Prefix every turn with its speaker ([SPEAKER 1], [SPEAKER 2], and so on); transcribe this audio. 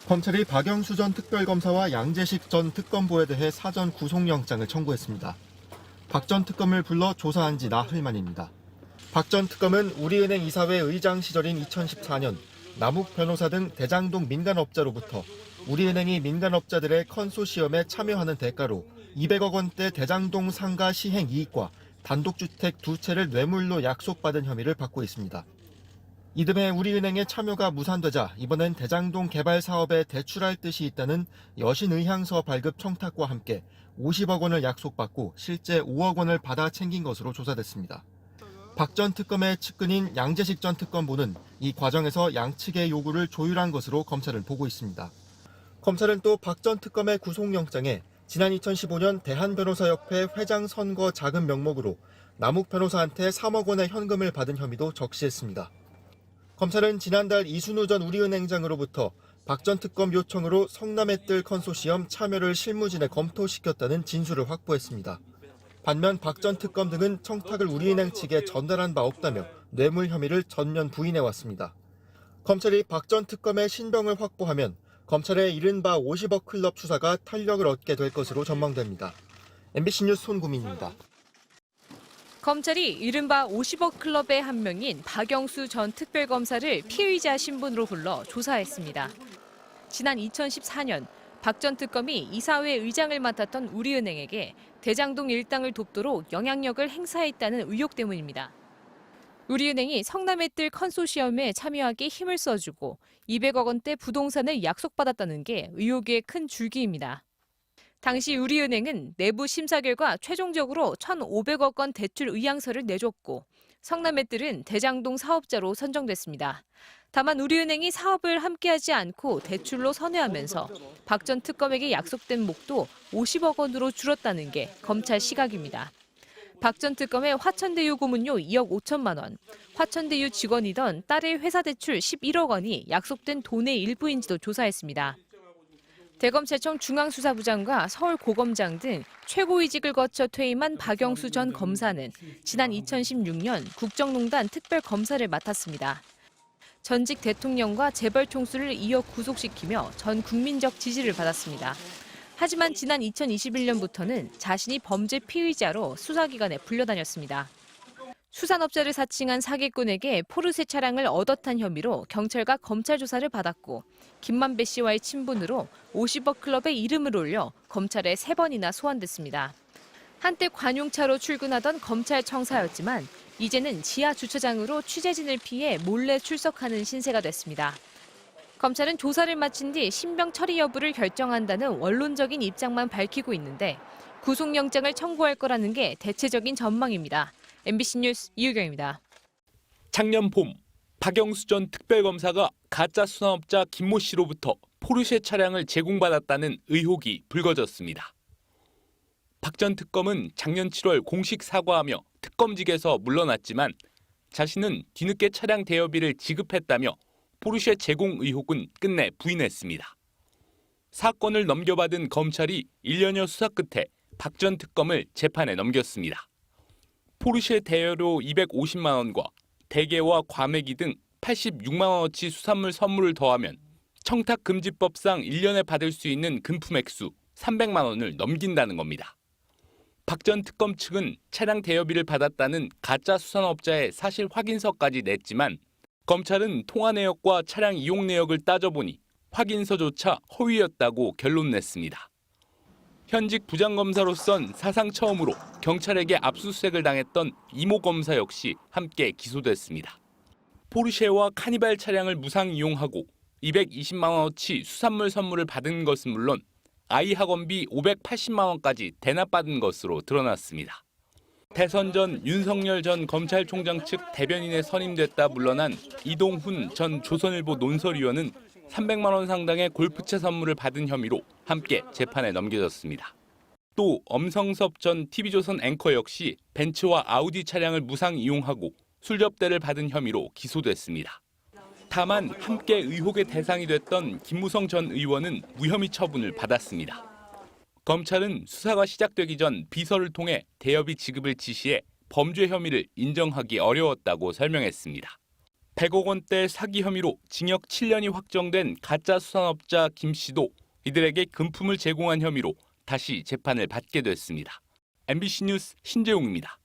[SPEAKER 1] 검찰이 박영수 전 특별검사와 양재식 전 특검보에 대해 사전 구속영장을 청구했습니다. 박 전 특검을 불러 조사한 지 나흘 만입니다. 박 전 특검은 우리은행 이사회 의장 시절인 2014년 남욱 변호사 등 대장동 민간업자로부터 우리은행이 민간업자들의 컨소시엄에 참여하는 대가로 200억 원대 대장동 상가 시행 이익과 단독주택 2채를 뇌물로 약속받은 혐의를 받고 있습니다. 이듬해 우리은행의 참여가 무산되자 이번엔 대장동 개발 사업에 대출할 뜻이 있다는 여신의향서 발급 청탁과 함께 50억 원을 약속받고 실제 5억 원을 받아 챙긴 것으로 조사됐습니다. 박 전 특검의 측근인 양재식 전 특검보는 이 과정에서 양측의 요구를 조율한 것으로 검찰은 보고 있습니다. 검찰은 또 박 전 특검의 구속영장에 지난 2015년 대한변호사협회 회장 선거 자금 명목으로 남욱 변호사한테 3억 원의 현금을 받은 혐의도 적시했습니다. 검찰은 지난달 이순우 전 우리은행장으로부터 박 전 특검 요청으로 성남의 뜰 컨소시엄 참여를 실무진에 검토시켰다는 진술을 확보했습니다. 반면 박 전 특검 등은 청탁을 우리은행 측에 전달한 바 없다며 뇌물 혐의를 전면 부인해왔습니다. 검찰이 박 전 특검의 신병을 확보하면 검찰의 이른바 50억 클럽 수사가 탄력을 얻게 될 것으로 전망됩니다. MBC 뉴스 손구민입니다.
[SPEAKER 2] 검찰이 이른바 50억 클럽의 한 명인 박영수 전 특별검사를 피의자 신분으로 불러 조사했습니다. 지난 2014년 박 전 특검이 이사회 의장을 맡았던 우리은행에게 대장동 일당을 돕도록 영향력을 행사했다는 의혹 때문입니다. 우리은행이 성남의 뜰 컨소시엄에 참여하기 힘을 써주고 200억 원대 부동산을 약속받았다는 게 의혹의 큰 줄기입니다. 당시 우리은행은 내부 심사 결과 최종적으로 1,500억 원 대출 의향서를 내줬고 성남의 뜰은 대장동 사업자로 선정됐습니다. 다만 우리은행이 사업을 함께하지 않고 대출로 선회하면서 박 전 특검에게 약속된 목도 50억 원으로 줄었다는 게 검찰 시각입니다. 박 전 특검의 화천대유 고문료 2억 5천만 원, 화천대유 직원이던 딸의 회사 대출 11억 원이 약속된 돈의 일부인지도 조사했습니다. 대검찰청 중앙수사부장과 서울고검장 등 최고위직을 거쳐 퇴임한 박영수 전 검사는 지난 2016년 국정농단 특별검사를 맡았습니다. 전직 대통령과 재벌 총수를 이어 구속시키며 전 국민적 지지를 받았습니다. 하지만 지난 2021년부터는 자신이 범죄 피의자로 수사기관에 불려다녔습니다. 수산업자를 사칭한 사기꾼에게 포르쉐 차량을 얻어탄 혐의로 경찰과 검찰 조사를 받았고 김만배 씨와의 친분으로 50억 클럽의 이름을 올려 검찰에 3번이나 소환됐습니다. 한때 관용차로 출근하던 검찰청사였지만 이제는 지하 주차장으로 취재진을 피해 몰래 출석하는 신세가 됐습니다. 검찰은 조사를 마친 뒤 신병 처리 여부를 결정한다는 원론적인 입장만 밝히고 있는데 구속영장을 청구할 거라는 게 대체적인 전망입니다. MBC 뉴스 이유경입니다.
[SPEAKER 3] 작년 봄 박영수 전 특별검사가 가짜 수산업자 김모 씨로부터 포르쉐 차량을 제공받았다는 의혹이 불거졌습니다. 박 전 특검은 작년 7월 공식 사과하며 특검직에서 물러났지만 자신은 뒤늦게 차량 대여비를 지급했다며 포르쉐 제공 의혹은 끝내 부인했습니다. 사건을 넘겨받은 검찰이 1년여 수사 끝에 박 전 특검을 재판에 넘겼습니다. 포르쉐 대여료 250만 원과 대게와 과메기 등 86만 원어치 수산물 선물을 더하면 청탁금지법상 1년에 받을 수 있는 금품 액수 300만 원을 넘긴다는 겁니다. 박 전 특검 측은 차량 대여비를 받았다는 가짜 수산업자의 사실 확인서까지 냈지만 검찰은 통화 내역과 차량 이용 내역을 따져보니 확인서조차 허위였다고 결론 냈습니다. 현직 부장검사로선 사상 처음으로 경찰에게 압수수색을 당했던 이모 검사 역시 함께 기소됐습니다. 포르쉐와 카니발 차량을 무상 이용하고 220만 원어치 수산물 선물을 받은 것은 물론 아이 학원비 580만 원까지 대납받은 것으로 드러났습니다. 대선 전 윤석열 전 검찰총장 측 대변인에 선임됐다 물러난 이동훈 전 조선일보 논설위원은 300만 원 상당의 골프채 선물을 받은 혐의로 함께 재판에 넘겨졌습니다. 또 엄성섭 전 TV조선 앵커 역시 벤츠와 아우디 차량을 무상 이용하고 술접대를 받은 혐의로 기소됐습니다. 다만 함께 의혹의 대상이 됐던 김무성 전 의원은 무혐의 처분을 받았습니다. 검찰은 수사가 시작되기 전 비서를 통해 대여비 지급을 지시해 범죄 혐의를 인정하기 어려웠다고 설명했습니다. 100억 원대 사기 혐의로 징역 7년이 확정된 가짜 수산업자 김 씨도 이들에게 금품을 제공한 혐의로 다시 재판을 받게 됐습니다. MBC 뉴스 신재용입니다.